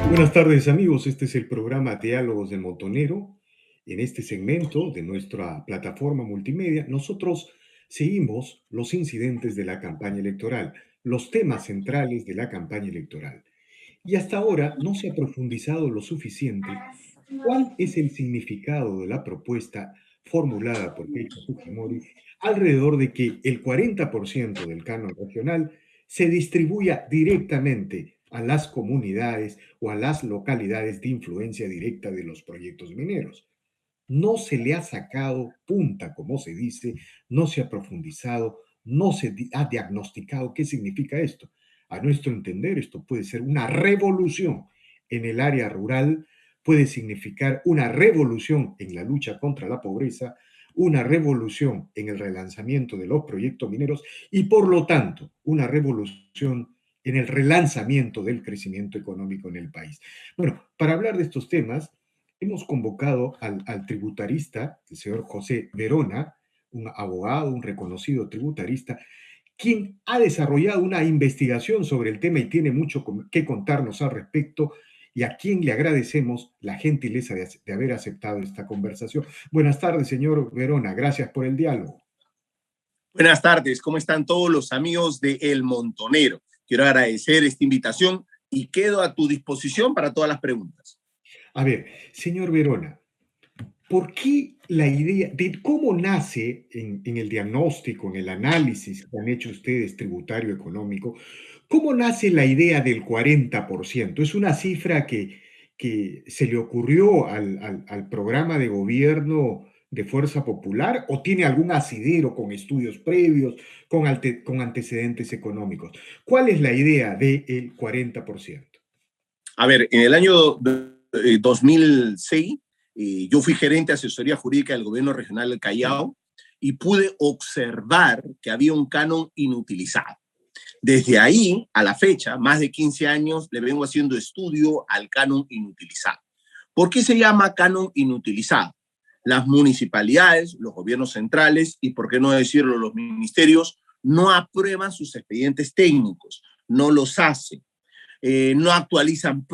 Buenas tardes amigos, este es el programa Diálogos del Montonero. En este segmento de nuestra plataforma multimedia, nosotros seguimos los incidentes de la campaña electoral, los temas centrales de la campaña electoral. Y hasta ahora no se ha profundizado lo suficiente cuál es el significado de la propuesta formulada por Keiko Fujimori alrededor de que el 40% del canon regional se distribuya directamente a las comunidades o a las localidades de influencia directa de los proyectos mineros. No se le ha sacado punta, como se dice, no se ha profundizado, no se ha diagnosticado qué significa esto. A nuestro entender, esto puede ser una revolución en el área rural, puede significar una revolución en la lucha contra la pobreza, una revolución en el relanzamiento de los proyectos mineros y, por lo tanto, una revolución en el relanzamiento del crecimiento económico en el país. Bueno, para hablar de estos temas, hemos convocado al tributarista, el señor José Verona, un abogado, un reconocido tributarista, quien ha desarrollado una investigación sobre el tema y tiene mucho que contarnos al respecto, y a quien le agradecemos la gentileza de haber aceptado esta conversación. Buenas tardes, señor Verona, gracias por el diálogo. Buenas tardes, ¿cómo están todos los amigos de El Montonero? Quiero agradecer esta invitación y quedo a tu disposición para todas las preguntas. A ver, señor Verona, ¿por qué la idea de cómo nace en el diagnóstico, en el análisis que han hecho ustedes tributario económico, cómo nace la idea del 40%? ¿Es una cifra que se le ocurrió al programa de gobierno de Fuerza Popular o tiene algún asidero con estudios previos, con antecedentes económicos? ¿Cuál es la idea del 40%? A ver, en el año 2006, yo fui gerente de asesoría jurídica del gobierno regional del Callao y pude observar que había un canon inutilizado. Desde ahí a la fecha, más de 15 años, le vengo haciendo estudio al canon inutilizado. ¿Por qué se llama canon inutilizado? Las municipalidades, los gobiernos centrales y, por qué no decirlo, los ministerios no aprueban sus expedientes técnicos, no los hacen. No actualizan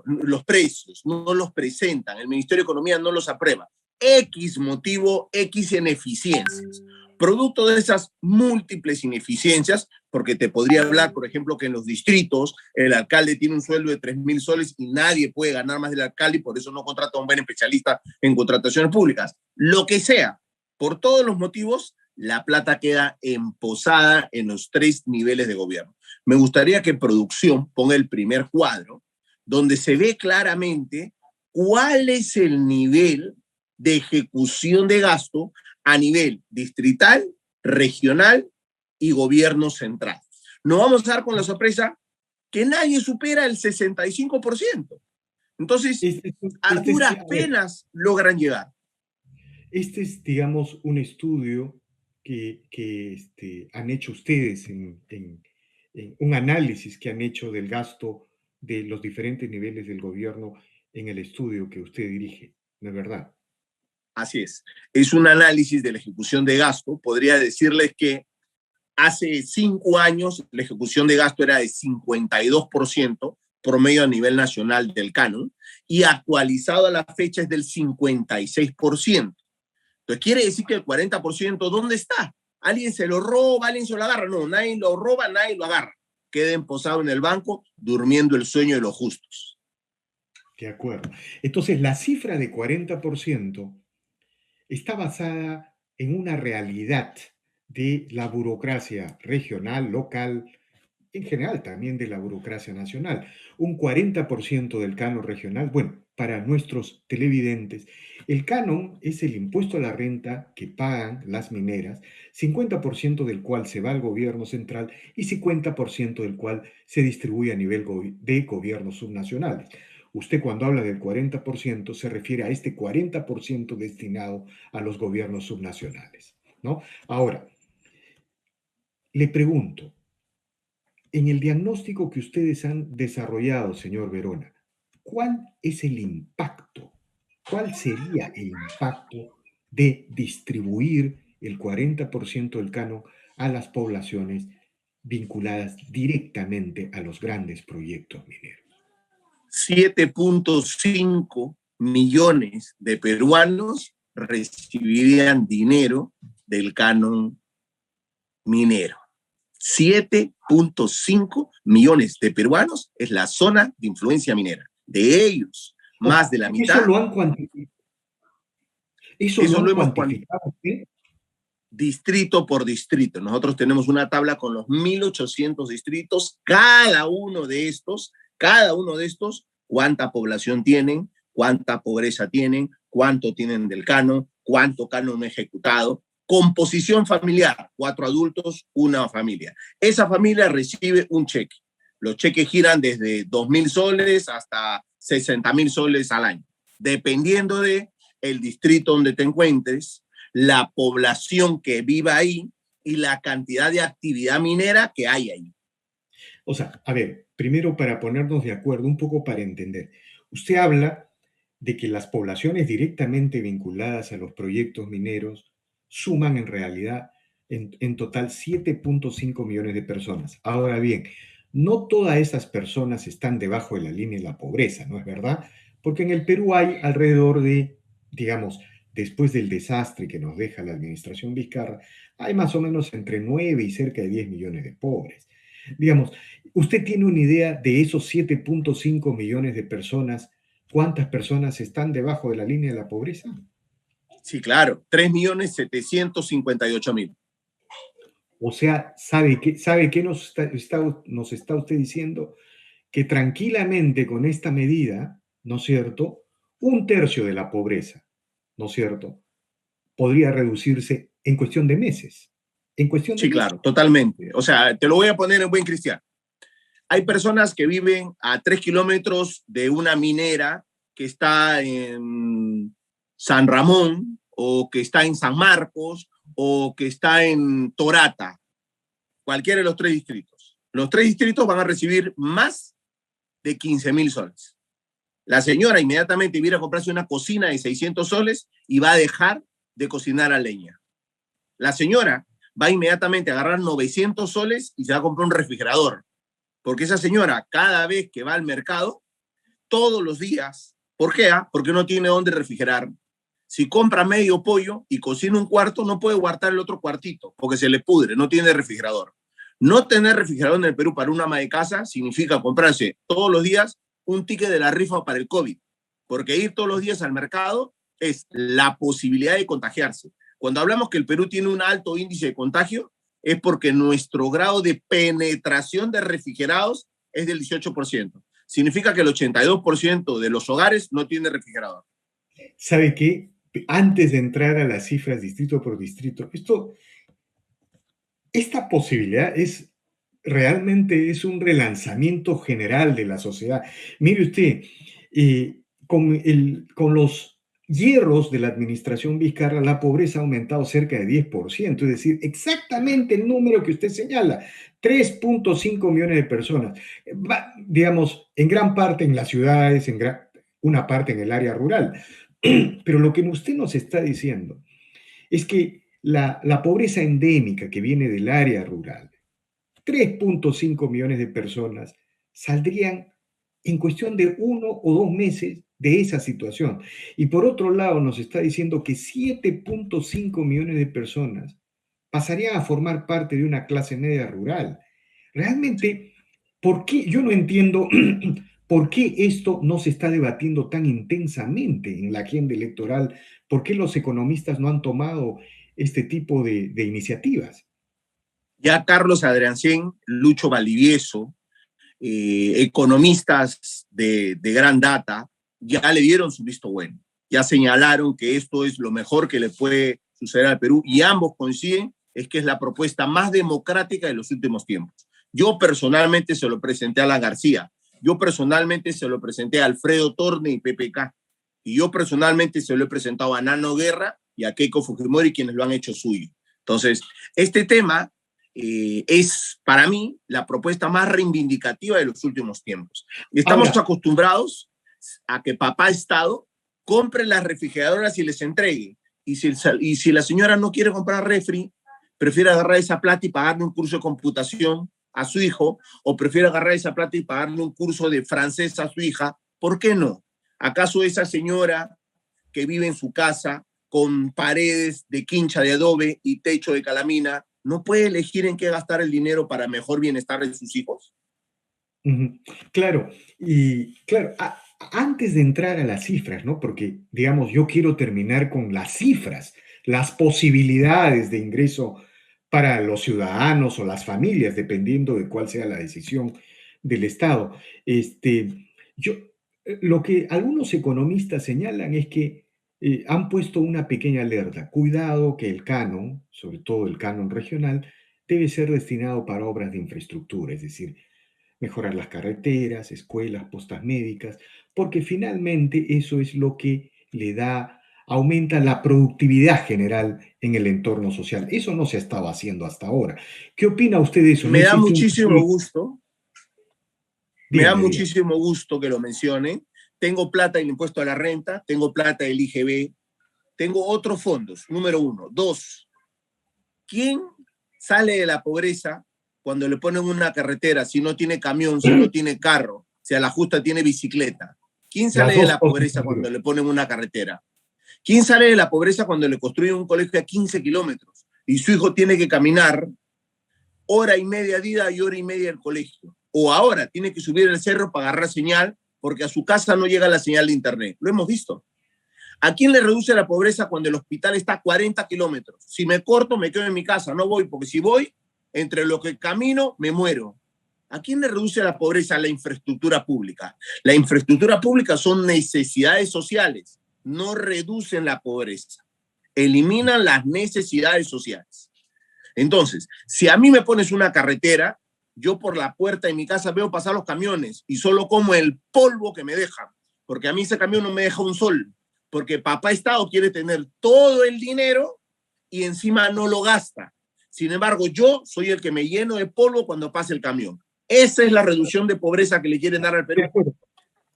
los precios, no los presentan, el Ministerio de Economía no los aprueba. X motivo, X ineficiencias. Producto de esas múltiples ineficiencias, porque te podría hablar, por ejemplo, que en los distritos el alcalde tiene un sueldo de 3.000 soles y nadie puede ganar más del alcalde y por eso no contrata a un buen especialista en contrataciones públicas. Lo que sea, por todos los motivos, la plata queda emposada en los 3 niveles de gobierno. Me gustaría que producción ponga el primer cuadro, donde se ve claramente cuál es el nivel de ejecución de gasto a nivel distrital, regional y gobierno central. Nos vamos a dar con la sorpresa que nadie supera el 65%. Entonces, a duras penas logran llegar. Este es, digamos, un estudio han hecho ustedes en un análisis que han hecho del gasto de los diferentes niveles del gobierno en el estudio que usted dirige, ¿no es verdad? Así es. Es un análisis de la ejecución de gasto. Podría decirles que hace 5 años la ejecución de gasto era de 52% promedio a nivel nacional del canon y actualizado a la fecha es del 56%. Entonces quiere decir que el 40%, ¿dónde está? ¿Alguien se lo roba? ¿Alguien se lo agarra? No, nadie lo roba, nadie lo agarra. Queda emposado en el banco durmiendo el sueño de los justos. De acuerdo. Entonces, la cifra de 40% está basada en una realidad de la burocracia regional, local, en general también de la burocracia nacional. Un 40% del canon regional, bueno, para nuestros televidentes, el canon es el impuesto a la renta que pagan las mineras, 50% del cual se va al gobierno central y 50% del cual se distribuye a nivel de gobiernos subnacionales. Usted cuando habla del 40% se refiere a este 40% destinado a los gobiernos subnacionales, ¿no? Ahora, le pregunto, en el diagnóstico que ustedes han desarrollado, señor Verona, ¿cuál es el impacto? ¿Cuál sería el impacto de distribuir el 40% del canon a las poblaciones vinculadas directamente a los grandes proyectos mineros? 7.5 millones de peruanos recibirían dinero del canon minero. 7.5 millones de peruanos es la zona de influencia minera. De ellos, más de la mitad. Eso lo han cuantificado. Eso lo hemos cuantificado. ¿Sí? Distrito por distrito. Nosotros tenemos una tabla con los 1.800 distritos. Cada uno de estos, cuánta población tienen, cuánta pobreza tienen, cuánto tienen del canon, cuánto canon no ejecutado. Composición familiar, 4 adultos, 1 familia. Esa familia recibe un cheque. Los cheques giran desde 2.000 soles hasta 60.000 soles al año, dependiendo de el distrito donde te encuentres, la población que viva ahí y la cantidad de actividad minera que hay ahí. O sea, a ver, primero para ponernos de acuerdo, un poco para entender. Usted habla de que las poblaciones directamente vinculadas a los proyectos mineros suman en realidad en total 7.5 millones de personas. Ahora bien, no todas esas personas están debajo de la línea de la pobreza, ¿no es verdad? Porque en el Perú hay alrededor de, digamos, después del desastre que nos deja la administración Vizcarra, hay más o menos entre 9 y cerca de 10 millones de pobres. Digamos, ¿usted tiene una idea de esos 7.5 millones de personas? ¿Cuántas personas están debajo de la línea de la pobreza? Sí, claro, 3.758.000. O sea, ¿sabe qué nos está usted diciendo? Que tranquilamente con esta medida, ¿no es cierto?, 1/3 de la pobreza, ¿no es cierto?, podría reducirse en cuestión de meses. En cuestión de Sí, meses. claro, totalmente. O sea, te lo voy a poner en buen cristiano. Hay personas que viven a 3 kilómetros de una minera que está en San Ramón, o que está en San Marcos, o que está en Torata, cualquiera de los 3 distritos. Los 3 distritos van a recibir más de 15.000 soles. La señora inmediatamente viene a comprarse una cocina de 600 soles y va a dejar de cocinar a leña. La señora va inmediatamente a agarrar 900 soles y se va a comprar un refrigerador. Porque esa señora, cada vez que va al mercado, todos los días, ¿por qué? Porque no tiene dónde refrigerar. Si compra medio pollo y cocina un cuarto, no puede guardar el otro cuartito, porque se le pudre, no tiene refrigerador. No tener refrigerador en el Perú para una ama de casa significa comprarse todos los días un ticket de la rifa para el COVID, porque ir todos los días al mercado es la posibilidad de contagiarse. Cuando hablamos que el Perú tiene un alto índice de contagio, es porque nuestro grado de penetración de refrigerados es del 18%. Significa que el 82% de los hogares no tiene refrigerador. ¿Sabe qué? Antes de entrar a las cifras distrito por distrito, esta posibilidad realmente es un relanzamiento general de la sociedad. Mire usted, con los hierros de la administración Vizcarra, la pobreza ha aumentado cerca de 10%, es decir, exactamente el número que usted señala, 3.5 millones de personas, digamos, en gran parte en las ciudades, una parte en el área rural. Pero lo que usted nos está diciendo es que la pobreza endémica que viene del área rural, 3.5 millones de personas saldrían en cuestión de 1 o 2 meses de esa situación. Y por otro lado nos está diciendo que 7.5 millones de personas pasarían a formar parte de una clase media rural. Realmente, ¿por qué? Yo no entiendo por qué esto no se está debatiendo tan intensamente en la agenda electoral, por qué los economistas no han tomado este tipo de iniciativas. Ya Carlos Adriancén, Lucho Valdivieso, economistas de gran data, ya le dieron su visto bueno. Ya señalaron que esto es lo mejor que le puede suceder al Perú y ambos coinciden es que es la propuesta más democrática de los últimos tiempos. Yo personalmente se lo presenté a Alan García, yo personalmente se lo presenté a Alfredo Torne y PPK, y yo personalmente se lo he presentado a Nano Guerra y a Keiko Fujimori, quienes lo han hecho suyo. Entonces, este tema es para mí la propuesta más reivindicativa de los últimos tiempos. Estamos acostumbrados a que papá Estado compre las refrigeradoras y les entregue. Y si la señora no quiere comprar refri, prefiere agarrar esa plata y pagarle un curso de computación a su hijo, o prefiere agarrar esa plata y pagarle un curso de francés a su hija, ¿Por qué no? ¿Acaso esa señora que vive en su casa con paredes de quincha de adobe y techo de calamina no puede elegir en qué gastar el dinero para mejor bienestar de sus hijos? Ujú. Claro, y claro, antes de entrar a las cifras, ¿no? Porque, digamos, yo quiero terminar con las cifras, las posibilidades de ingreso para los ciudadanos o las familias, dependiendo de cuál sea la decisión del Estado. Yo, lo que algunos economistas señalan es que han puesto una pequeña alerta. Cuidado que el canon, sobre todo el canon regional, debe ser destinado para obras de infraestructura, es decir, mejorar las carreteras, escuelas, postas médicas, porque finalmente eso es lo que le da, aumenta la productividad general en el entorno social. Eso no se estaba haciendo hasta ahora. ¿Qué opina usted de eso? ¿No Me da existe un muchísimo vacío? gusto, me da Dígame, dígame. muchísimo gusto que lo mencione. Tengo plata del impuesto a la renta, tengo plata del IGB, tengo otros fondos, número uno. Dos, ¿quién sale de la pobreza cuando le ponen una carretera, si no tiene camión, si no tiene carro, si a la justa tiene bicicleta? ¿Quién Las sale de dos la cosas, pobreza cuando le ponen una carretera? ¿Quién sale de la pobreza cuando le construyen un colegio a 15 kilómetros y su hijo tiene que caminar hora y media de ida y hora y media al colegio? O ahora tiene que subir el cerro para agarrar señal porque a su casa no llega la señal de internet. Lo hemos visto. ¿A quién le reduce la pobreza cuando el hospital está a 40 kilómetros? Si me corto, me quedo en mi casa, no voy, porque si voy, entre lo que camino, me muero. ¿A quién le reduce la pobreza? La infraestructura pública. La infraestructura pública son necesidades sociales, no reducen la pobreza, eliminan las necesidades sociales. Entonces, si a mí me pones una carretera, yo por la puerta de mi casa veo pasar los camiones y solo como el polvo que me dejan, porque a mí ese camión no me deja un sol, porque papá Estado quiere tener todo el dinero y encima no lo gasta. Sin embargo, yo soy el que me lleno de polvo cuando pasa el camión. Esa es la reducción de pobreza que le quieren dar al de Perú. acuerdo.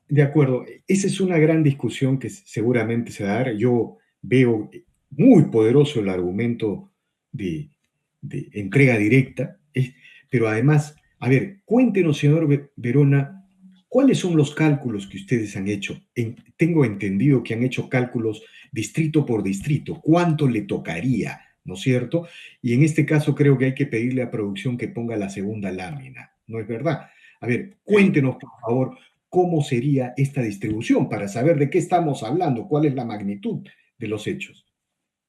De acuerdo, esa es una gran discusión que seguramente se dará. Yo veo muy poderoso el argumento de, de entrega directa, pero además, a ver, cuéntenos, señor Verona, ¿cuáles son los cálculos que ustedes han hecho? Tengo entendido que han hecho cálculos distrito por distrito, cuánto le tocaría, ¿no es cierto? Y en este caso creo que hay que pedirle a producción que ponga la segunda lámina, ¿no es verdad? A ver, Sí. cuéntenos, por favor, cómo sería esta distribución para saber de qué estamos hablando, cuál es la magnitud de los hechos.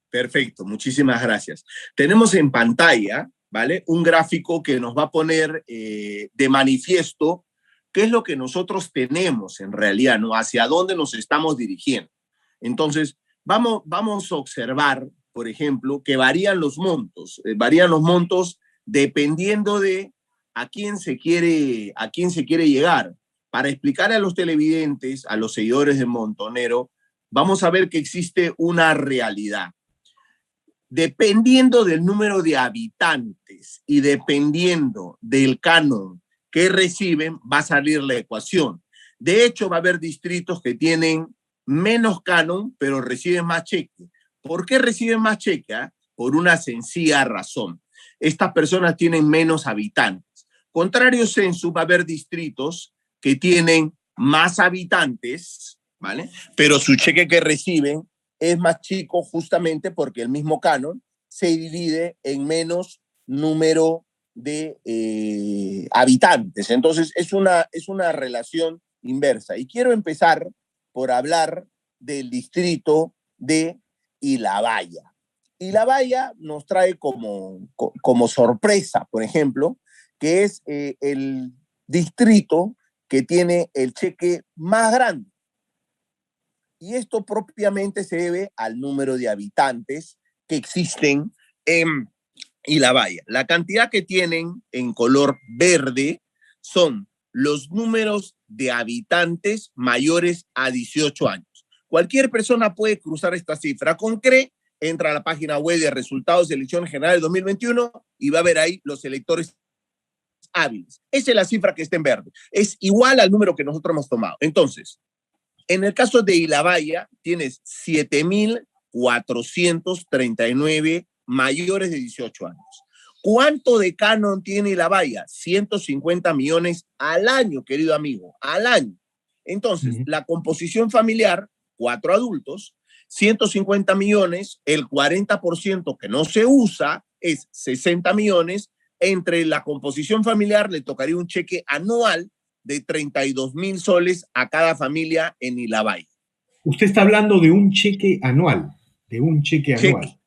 Perfecto, muchísimas gracias. Tenemos en pantalla, ¿vale? Un gráfico que nos va a poner de manifiesto qué es lo que nosotros tenemos en realidad, ¿no? Hacia dónde nos estamos dirigiendo. Entonces, vamos a observar, por ejemplo, que varían los montos dependiendo de a quién se quiere llegar. Para explicar a los televidentes, a los seguidores de Montonero, vamos a ver que existe una realidad. Dependiendo del número de habitantes y dependiendo del canon que reciben, va a salir la ecuación. De hecho, va a haber distritos que tienen menos canon, pero reciben más cheque. ¿Por qué reciben más cheque? Por una sencilla razón. Estas personas tienen menos habitantes. Contrario censo, va a haber distritos que tienen más habitantes, ¿vale? Pero su cheque que reciben es más chico justamente porque el mismo canon se divide en menos número de habitantes. Entonces es una relación inversa. Y quiero empezar por hablar del distrito de Ilabaya. Ilabaya nos trae como sorpresa, por ejemplo, que es el distrito que tiene el cheque más grande. Y esto propiamente se debe al número de habitantes que existen en Ilabaya. La cantidad que tienen en color verde son los números de habitantes mayores a 18 años. Cualquier persona puede cruzar esta cifra con CRE, entra a la página web de resultados de elecciones generales 2021 y va a ver ahí los electores hábiles. Esa es la cifra que está en verde. Es igual al número que nosotros hemos tomado. Entonces, en el caso de Ilabaya, tienes 7.439 mayores de 18 años. ¿Cuánto de canon tiene Ilabaya? 150 millones al año, querido amigo, al año. Entonces, la composición familiar, 4 adultos, 150 millones, el 40% que no se usa es 60 millones. Entre la composición familiar le tocaría un cheque anual de 32.000 soles a cada familia en Ilabay. Usted está hablando de un cheque anual, de un cheque anual.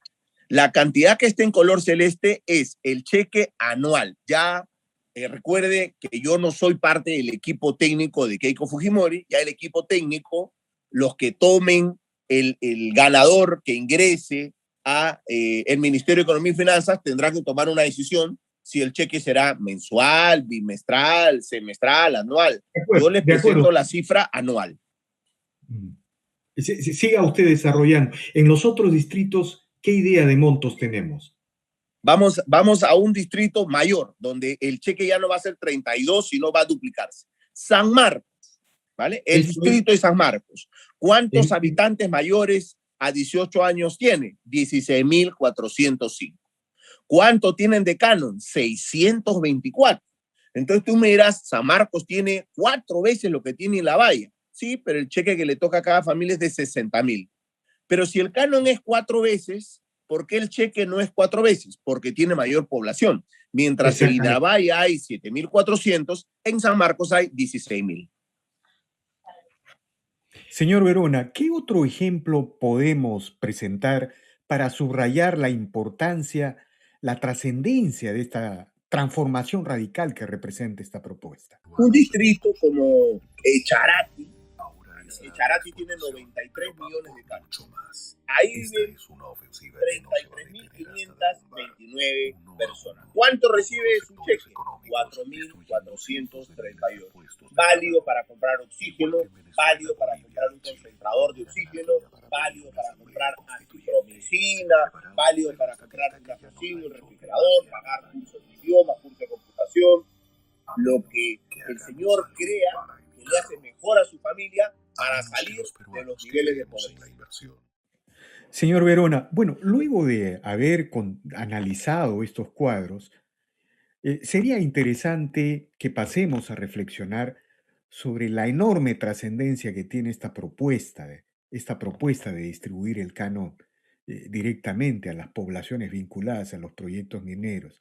La cantidad que está en color celeste es el cheque anual. Ya recuerde que yo no soy parte del equipo técnico de Keiko Fujimori, ya el equipo técnico, los que tomen el ganador que ingrese a el Ministerio de Economía y Finanzas tendrá que tomar una decisión si el cheque será mensual, bimestral, semestral, anual. Yo les presento la cifra anual. Siga usted desarrollando. En los otros distritos, ¿qué idea de montos tenemos? Vamos a un distrito mayor, donde el cheque ya no va a ser 32, sino va a duplicarse. San Marcos, ¿vale? El distrito de San Marcos. ¿Cuántos habitantes mayores a 18 años tiene? 16.405. ¿Cuánto tienen de canon? 624. Entonces tú me dirás, San Marcos tiene 4 veces lo que tiene Ilabay. Sí, pero el cheque que le toca a cada familia es de 60.000. Pero si el canon es 4 veces, ¿por qué el cheque no es 4 veces? Porque tiene mayor población. Mientras en Ilabay hay 7.400, en San Marcos hay 16.000. Señor Verona, ¿qué otro ejemplo podemos presentar para subrayar la importancia, la trascendencia de esta transformación radical que representa esta propuesta? Un distrito como Charati. Charati tiene 93 millones de canos. Ahí viven 33.529 personas. ¿Cuánto recibe su cheque? 4.438. Válido para comprar oxígeno, válido para comprar un concentrador de oxígeno, válido para comprar antipromicina, válido para comprar un cafecino, un refrigerador, pagar cursos de idioma, cursos de computación. Lo que el señor crea que le hace mejor a su familia para salir de los niveles de pobreza. Señor Verona, bueno, luego de haber analizado estos cuadros, sería interesante que pasemos a reflexionar sobre la enorme trascendencia que tiene esta propuesta de distribuir el canon directamente a las poblaciones vinculadas a los proyectos mineros.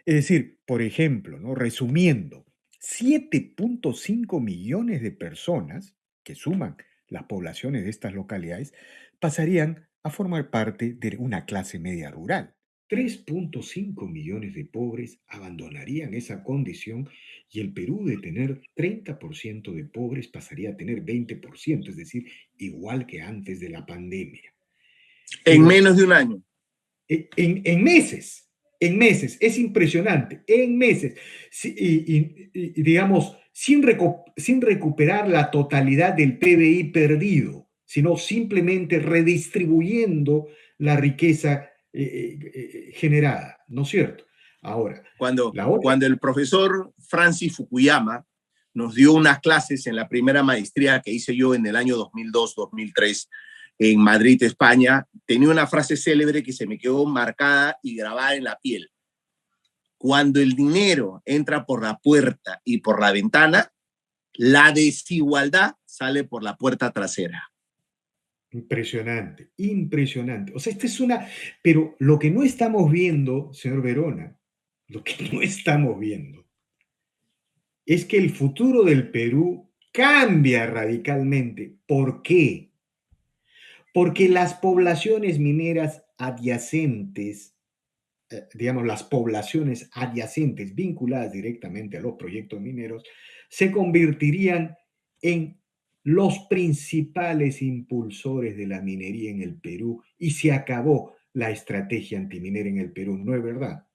Es decir, por ejemplo, ¿no? Resumiendo, 7.5 millones de personas que suman las poblaciones de estas localidades pasarían a formar parte de una clase media rural. 3.5 millones de pobres abandonarían esa condición y el Perú de tener 30% de pobres pasaría a tener 20%, es decir, igual que antes de la pandemia. En menos de un año. En meses, es impresionante, en meses. Y digamos, sin recuperar la totalidad del PBI perdido, sino simplemente redistribuyendo la riqueza generada, ¿no es cierto? Ahora, cuando el profesor Francis Fukuyama nos dio unas clases en la primera maestría que hice yo en el año 2002-2003 en Madrid, España, tenía una frase célebre que se me quedó marcada y grabada en la piel. Cuando el dinero entra por la puerta y por la ventana, la desigualdad sale por la puerta trasera. Impresionante, impresionante. O sea, pero lo que no estamos viendo, señor Verona, lo que no estamos viendo es que el futuro del Perú cambia radicalmente. ¿Por qué? Porque las poblaciones mineras adyacentes, digamos, las poblaciones adyacentes vinculadas directamente a los proyectos mineros, se convertirían en los principales impulsores de la minería en el Perú y se acabó la estrategia antiminera en el Perú, ¿no es verdad?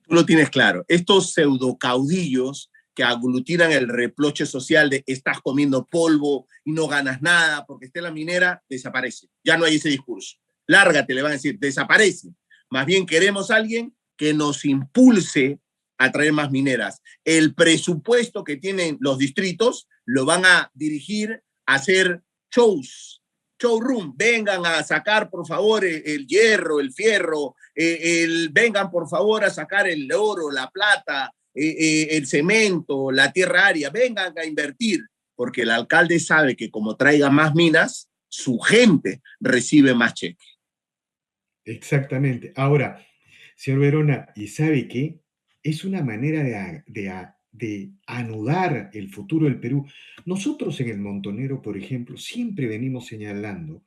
Tú lo tienes claro. Estos pseudocaudillos que aglutinan el reproche social de estás comiendo polvo y no ganas nada porque esté la minera, desaparece. Ya no hay ese discurso. Lárgate, le van a decir, desaparece. Más bien queremos a alguien que nos impulse a traer más mineras. El presupuesto que tienen los distritos lo van a dirigir a hacer showroom. Vengan a sacar, por favor, el hierro, el fierro, vengan, por favor, a sacar el oro, la plata, el cemento, la tierra aria. Vengan a invertir. porque el alcalde sabe que como traiga más minas, su gente recibe más cheque. Exactamente. Ahora, señor Verona, ¿y sabe qué? Es una manera de anudar el futuro del Perú. Nosotros en el Montonero, por ejemplo, siempre venimos señalando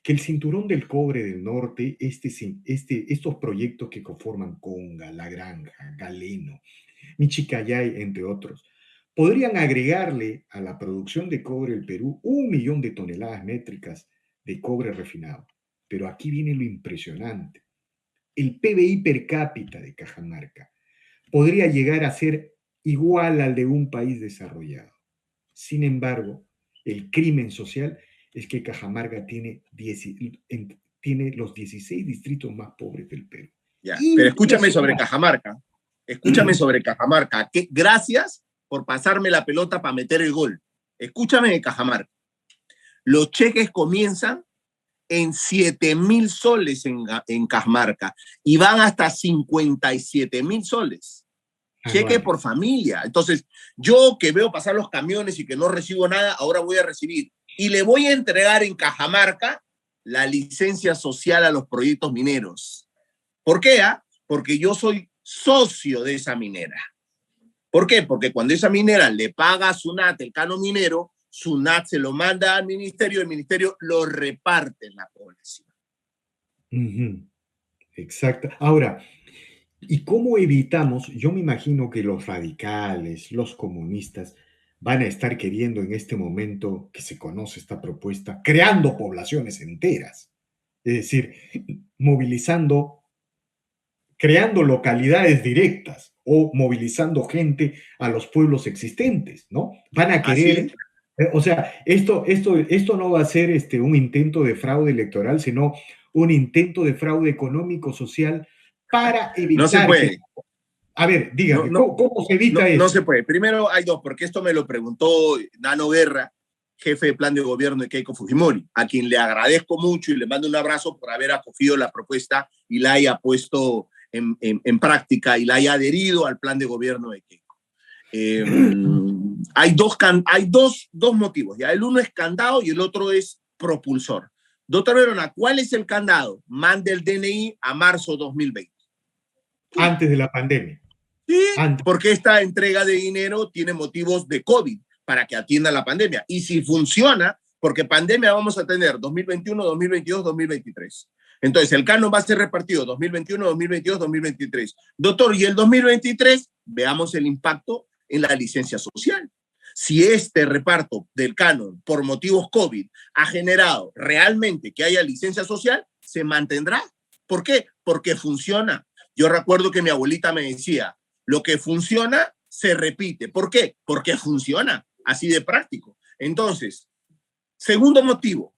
que el cinturón del cobre del norte, estos proyectos que conforman Conga, La Granja, Galeno, Michicayay, entre otros, podrían agregarle a la producción de cobre del Perú 1 millón de toneladas métricas de cobre refinado. Pero aquí viene lo impresionante. El PBI per cápita de Cajamarca podría llegar a ser igual al de un país desarrollado. Sin embargo, el crimen social es que Cajamarca tiene los 16 distritos más pobres del Perú. Ya, pero escúchame sobre Impresionante. Cajamarca. Escúchame sobre Cajamarca. Gracias por pasarme la pelota para meter el gol. Escúchame de Cajamarca. Los cheques comienzan en 7.000 soles en Cajamarca y van hasta 57.000 soles. Cheque por familia. Entonces, yo que veo pasar los camiones y que no recibo nada, ahora voy a recibir. Y le voy a entregar en Cajamarca la licencia social a los proyectos mineros. ¿Por qué? Porque yo soy socio de esa minera. ¿Por qué? Porque cuando esa minera le paga a SUNAT el canon minero, SUNAT se lo manda al ministerio, el ministerio lo reparte en la población. Exacto. Ahora, ¿y cómo evitamos? Yo me imagino que los radicales, los comunistas, van a estar queriendo en este momento que se conoce esta propuesta, creando poblaciones enteras. Es decir, movilizando, creando localidades directas o movilizando gente a los pueblos existentes, ¿no? Van a Así es. querer, o sea, esto no va a ser un intento de fraude electoral, sino un intento de fraude económico, social, para No se evitar que... puede. A ver, No, dígame, no, ¿cómo se evita no eso? se puede. Primero hay dos, porque esto me lo preguntó Nano Guerra, jefe de plan de gobierno de Keiko Fujimori, a quien le agradezco mucho y le mando un abrazo por haber acogido la propuesta y la haya puesto en práctica y la haya adherido al plan de gobierno de Keiko. Hay dos motivos. ¿Ya? El uno es candado y el otro es propulsor. Doctor Verona, ¿cuál es el candado? Mande el DNI a marzo 2020. Antes de la pandemia. Sí, Antes. porque esta entrega de dinero tiene motivos de COVID para que atienda la pandemia. Y si funciona, porque pandemia vamos a tener 2021, 2022, 2023. Entonces, el canon va a ser repartido 2021, 2022, 2023. Doctor, y el 2023, veamos el impacto en la licencia social. Si este reparto del canon por motivos COVID ha generado realmente que haya licencia social, se mantendrá. ¿Por qué? Porque funciona. Yo recuerdo que mi abuelita me decía, lo que funciona se repite. ¿Por qué? Porque funciona, así de práctico. Entonces, segundo motivo,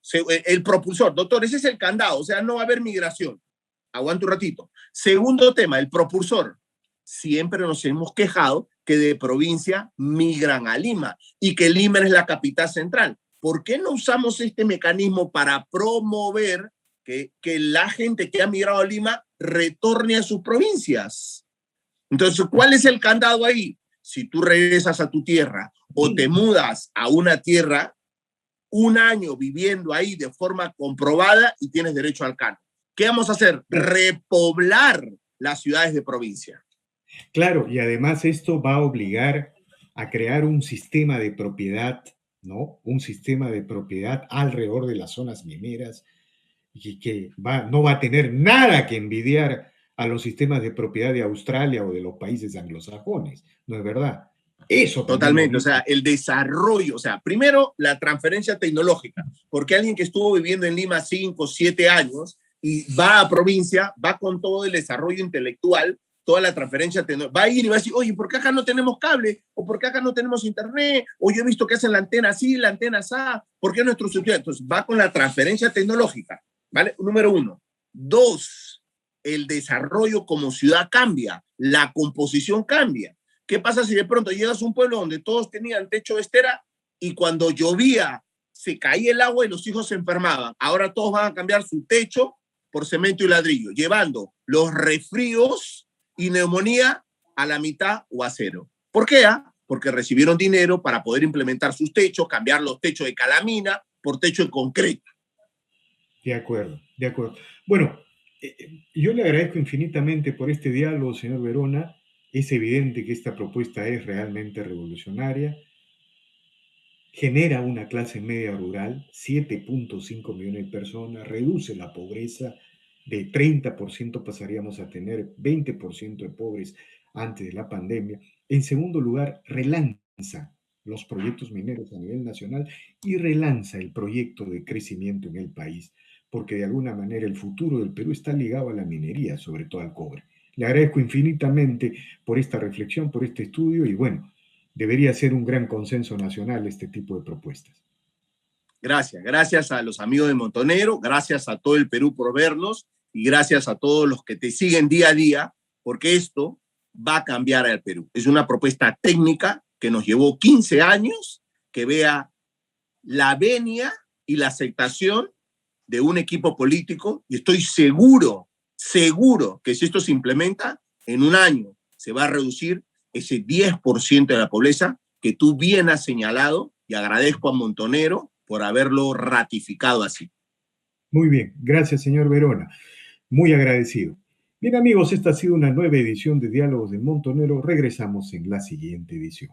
el propulsor. Doctor, ese es el candado, o sea, no va a haber migración. Aguanta un ratito. Segundo tema, el propulsor. Siempre nos hemos quejado que de provincia migran a Lima y que Lima es la capital central. ¿Por qué no usamos este mecanismo para promover que la gente que ha migrado a Lima retorne a sus provincias? Entonces, ¿cuál es el candado ahí? Si tú regresas a tu tierra o te mudas a una tierra, un año viviendo ahí de forma comprobada y tienes derecho al canon. ¿Qué vamos a hacer? Repoblar las ciudades de provincia. Claro, y además esto va a obligar a crear un sistema de propiedad, ¿no? Un sistema de propiedad alrededor de las zonas mineras y que no va a tener nada que envidiar a los sistemas de propiedad de Australia o de los países anglosajones, ¿no es verdad? Eso también Totalmente, obliga. o sea, el desarrollo, o sea, primero la transferencia tecnológica, porque alguien que estuvo viviendo en Lima 5, 7 años y va a provincia, va con todo el desarrollo intelectual, toda la transferencia tecnológica, va a ir y va a decir, oye, ¿por qué acá no tenemos cable? ¿O por qué acá no tenemos internet? O yo he visto que hacen la antena así, la antena así, ¿por qué nuestros estudiantes? Entonces, va con la transferencia tecnológica, ¿vale? Número uno. Dos, el desarrollo como ciudad cambia, la composición cambia. ¿Qué pasa si de pronto llegas a un pueblo donde todos tenían techo de estera y cuando llovía se caía el agua y los hijos se enfermaban? Ahora todos van a cambiar su techo por cemento y ladrillo, llevando los resfríos y neumonía a la mitad o a cero. ¿Por qué? porque recibieron dinero para poder implementar sus techos, cambiar los techos de calamina por techo de concreto. De acuerdo, de acuerdo. Bueno, yo le agradezco infinitamente por este diálogo, señor Verona. Es evidente que esta propuesta es realmente revolucionaria. Genera una clase media rural, 7.5 millones de personas, reduce la pobreza, de 30% pasaríamos a tener 20% de pobres antes de la pandemia. En segundo lugar, relanza los proyectos mineros a nivel nacional y relanza el proyecto de crecimiento en el país, porque de alguna manera el futuro del Perú está ligado a la minería, sobre todo al cobre. Le agradezco infinitamente por esta reflexión, por este estudio y bueno, debería ser un gran consenso nacional este tipo de propuestas. Gracias a los amigos de Montonero, gracias a todo el Perú por vernos y gracias a todos los que te siguen día a día, porque esto va a cambiar al Perú. Es una propuesta técnica que nos llevó 15 años, que vea la venia y la aceptación de un equipo político y estoy seguro que si esto se implementa, en un año se va a reducir ese 10% de la pobreza que tú bien has señalado y agradezco a Montonero por haberlo ratificado así. Muy bien, gracias señor Verona, muy agradecido. Bien amigos, esta ha sido una nueva edición de Diálogos de Montonero, regresamos en la siguiente edición.